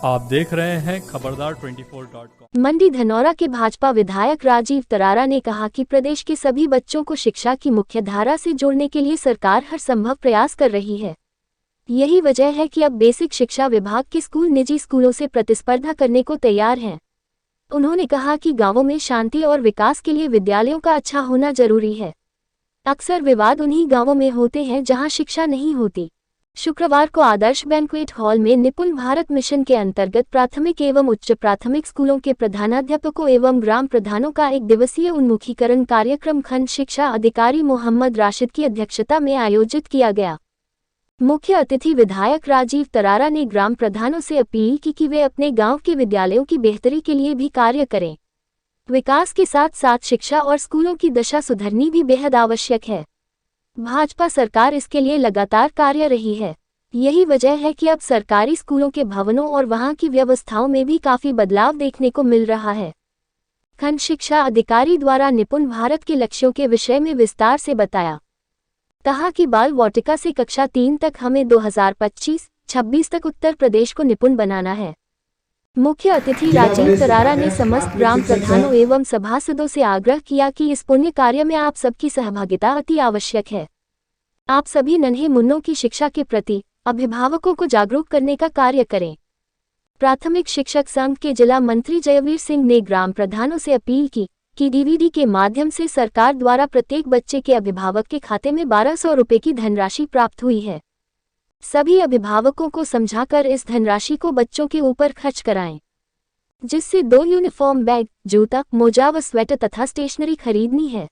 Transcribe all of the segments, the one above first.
आप देख रहे हैं खबरदार 24.com। मंडी धनौरा के भाजपा विधायक राजीव तरारा ने कहा कि प्रदेश के सभी बच्चों को शिक्षा की मुख्य धारा से जोड़ने के लिए सरकार हर संभव प्रयास कर रही है। यही वजह है कि अब बेसिक शिक्षा विभाग के स्कूल निजी स्कूलों से प्रतिस्पर्धा करने को तैयार हैं। उन्होंने कहा कि गांवों में शांति और विकास के लिए विद्यालयों का अच्छा होना जरूरी है। अक्सर विवाद उन्हीं गांवों में होते हैं जहां शिक्षा नहीं होती। शुक्रवार को आदर्श बैंक्वेट हॉल में निपुण भारत मिशन के अंतर्गत प्राथमिक एवं उच्च प्राथमिक स्कूलों के प्रधानाध्यापकों एवं ग्राम प्रधानों का एक दिवसीय उन्मुखीकरण कार्यक्रम खंड शिक्षा अधिकारी मोहम्मद राशिद की अध्यक्षता में आयोजित किया गया। मुख्य अतिथि विधायक राजीव तरारा ने ग्राम प्रधानों से अपील की कि वे अपने गांव के विद्यालयों की बेहतरी के लिए भी कार्य करें। विकास के साथ साथ शिक्षा और स्कूलों की दशा सुधरनी भी बेहद आवश्यक है। भाजपा सरकार इसके लिए लगातार कार्य रही है। यही वजह है कि अब सरकारी स्कूलों के भवनों और वहां की व्यवस्थाओं में भी काफी बदलाव देखने को मिल रहा है। खंड शिक्षा अधिकारी द्वारा निपुण भारत के लक्ष्यों के विषय में विस्तार से बताया। कहा कि बाल वाटिका से कक्षा 3 तक हमें 2025-26 तक उत्तर प्रदेश को निपुण बनाना है। मुख्य अतिथि राजीव तरारा ने समस्त ग्राम प्रधानों एवं सभासदों से आग्रह किया कि इस पुण्य कार्य में आप सबकी सहभागिता अति आवश्यक है। आप सभी नन्हे मुन्नों की शिक्षा के प्रति अभिभावकों को जागरूक करने का कार्य करें। प्राथमिक शिक्षक संघ के जिला मंत्री जयवीर सिंह ने ग्राम प्रधानों से अपील की कि डीवीडी के माध्यम से सरकार द्वारा प्रत्येक बच्चे के अभिभावक के खाते में 1200 रुपये की धनराशि प्राप्त हुई है। सभी अभिभावकों को समझाकर इस धनराशि को बच्चों के ऊपर खर्च कराएं, जिससे 2 यूनिफॉर्म बैग, जूता, मोजा व स्वेटर तथा स्टेशनरी खरीदनी है।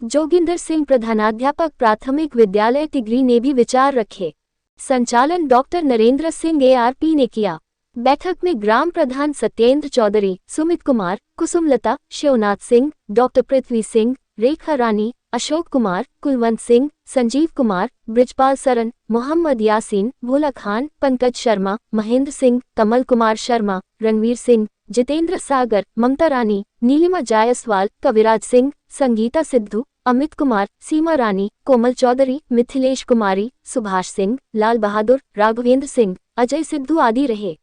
जोगिंदर सिंह प्रधानाध्यापक प्राथमिक विद्यालय तिगरी ने भी विचार रखे। संचालन डॉक्टर नरेंद्र सिंह ARP ने किया। बैठक में ग्राम प्रधान सत्येंद्र चौधरी, सुमित कुमार, कुसुमलता, शिवनाथ सिंह, डॉक्टर पृथ्वी सिंह, रेखा रानी, अशोक कुमार, कुलवंत सिंह, संजीव कुमार, ब्रिजपाल सरन, मोहम्मद यासीन, भोला खान, पंकज शर्मा, महेंद्र सिंह, कमल कुमार शर्मा, रणवीर सिंह, जितेंद्र सागर, ममता रानी, नीलिमा जायसवाल, कविराज सिंह, संगीता सिद्धू, अमित कुमार, सीमा रानी, कोमल चौधरी, मिथिलेश कुमारी, सुभाष सिंह, लाल बहादुर, राघवेंद्र सिंह, अजय सिद्धू आदि रहे।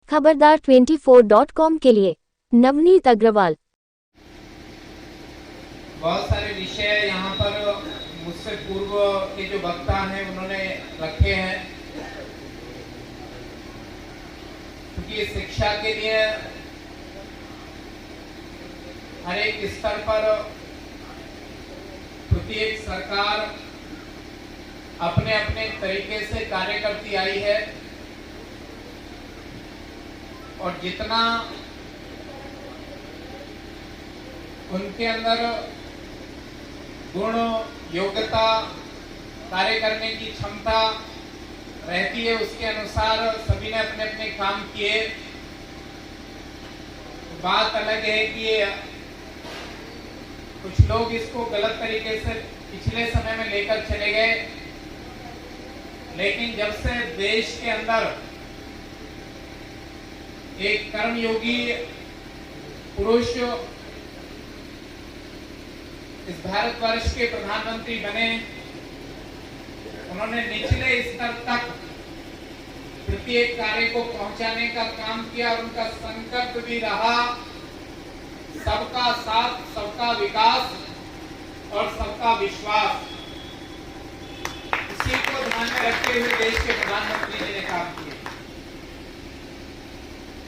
खबरदार 24.com के लिए नवनीत अग्रवाल। बहुत सारे विषय यहाँ पर मुझसे पूर्व के जो वक्ता हैं उन्होंने रखे हैं, क्योंकि शिक्षा के लिए हर एक स्तर पर प्रत्येक सरकार अपने अपने तरीके से कार्य करती आई है और जितना उनके अंदर गुण, योग्यता, कार्य करने की क्षमता रहती है उसके अनुसार सभी ने अपने अपने काम किए। बात अलग है कि कुछ लोग इसको गलत तरीके से पिछले समय में लेकर चले गए, लेकिन जब से देश के अंदर एक कर्मयोगी पुरुष इस भारतवर्ष के प्रधानमंत्री बने, उन्होंने निचले स्तर तक प्रत्येक कार्य को पहुंचाने का काम किया और उनका संकल्प भी रहा सबका साथ, सबका विकास और सबका विश्वास। इसी को ध्यान में रखते हुए देश के प्रधानमंत्री जी ने काम किया।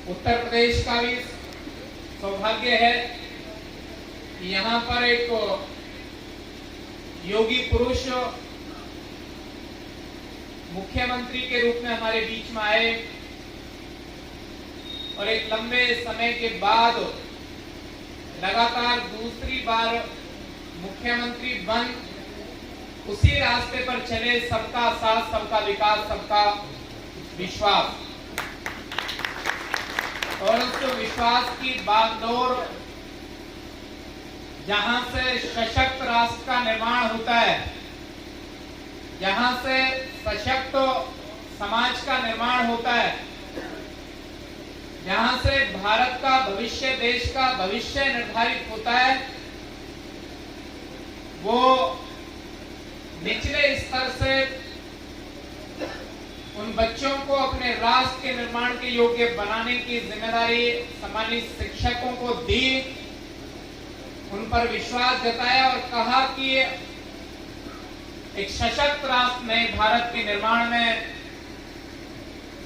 उत्तर प्रदेश का भी सौभाग्य है कि यहाँ पर एक योगी पुरुष मुख्यमंत्री के रूप में हमारे बीच में आए और एक लंबे समय के बाद लगातार दूसरी बार मुख्यमंत्री बन उसी रास्ते पर चले, सबका साथ, सबका विकास, सबका विश्वास। और उस विश्वास की बागडोर जहां से सशक्त राष्ट्र का निर्माण होता है, जहां से सशक्त समाज का निर्माण होता है, जहां से भारत का भविष्य, देश का भविष्य निर्धारित होता है, वो निचले स्तर से उन बच्चों को अपने राष्ट्र के निर्माण के योग्य बनाने की जिम्मेदारी सम्मानित शिक्षकों को दी, उन पर विश्वास जताया और कहा कि एक सशक्त राष्ट्र नए भारत के निर्माण में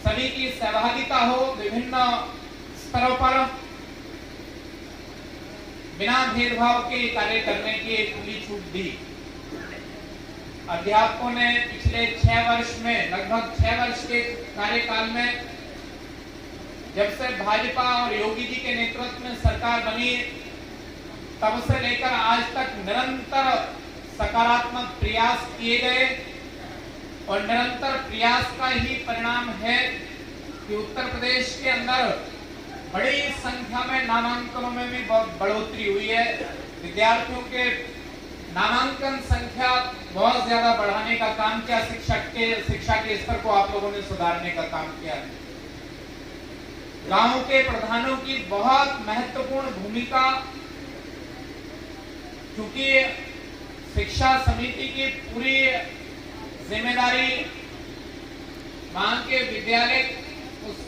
सभी की सहभागिता हो, विभिन्न स्तरों पर बिना भेदभाव के कार्य करने की खुली छूट दी। अध्यापकों ने पिछले 6 वर्ष में, लगभग 6 वर्ष के कार्यकाल में, जब से भाजपा और योगी जी के नेतृत्व में सरकार बनी, तब से लेकर आज तक निरंतर सकारात्मक प्रयास किए गए और निरंतर प्रयास का ही परिणाम है कि उत्तर प्रदेश के अंदर बड़ी संख्या में नामांकनों में भी बढ़ोतरी हुई है। विद्यार्थियों के नामांकन संख्या बहुत ज्यादा बढ़ाने का काम किया, शिक्षा के स्तर को आप लोगों ने सुधारने का काम किया। गांव के प्रधानों की बहुत महत्वपूर्ण भूमिका, क्योंकि शिक्षा समिति की पूरी जिम्मेदारी वहां के विद्यालय उस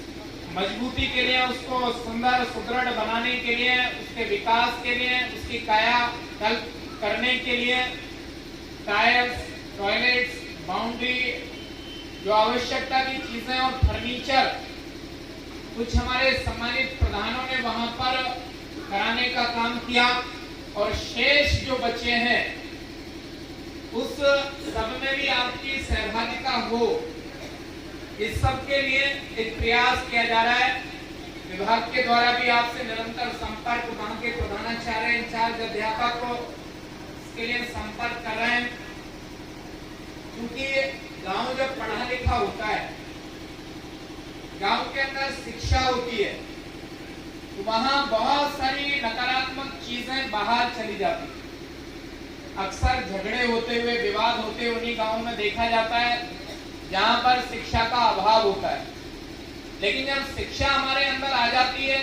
मजबूती के लिए, उसको सुंदर सुदृढ़ बनाने के लिए, उसके विकास के लिए, उसकी कायाकल्प करने के लिए टायर्स, टॉयलेट्स, बाउंड्री, जो आवश्यकता की चीजें और फर्नीचर, कुछ हमारे सम्मानित प्रधानों ने वहां पर कराने का काम किया और शेष जो बचे हैं उस सब में भी आपकी सहभागिता हो, इस सब के लिए एक प्रयास किया जा रहा है। विभाग के द्वारा भी आपसे निरंतर संपर्क, वहां के प्रधानाचार्य, इंचार्ज अध्यापक को इसके लिए संपर्क कर रहे हैं, क्योंकि गांव जब पढ़ा लिखा होता है, गांव के अंदर शिक्षा होती है, तो वहां बहुत सारी नकारात्मक चीजें बाहर चली जाती है। अक्सर झगड़े होते हुए, विवाद होते हुए उन्हीं गांवों में देखा जाता है जहां पर शिक्षा का अभाव होता है। लेकिन जब शिक्षा हमारे अंदर आ जाती है,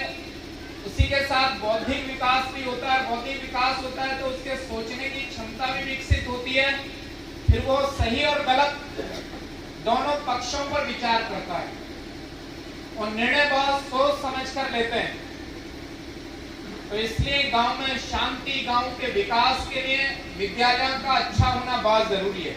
उसी के साथ बौद्धिक विकास भी होता है। बौद्धिक विकास होता है तो उसके सोचने की क्षमता भी विकसित होती है, फिर वो सही और गलत दोनों पक्षों पर विचार करता है और निर्णय बहुत सोच समझ कर लेते हैं। तो इसलिए गांव में शांति, गांव के विकास के लिए विद्यालयों का अच्छा होना बहुत जरूरी है।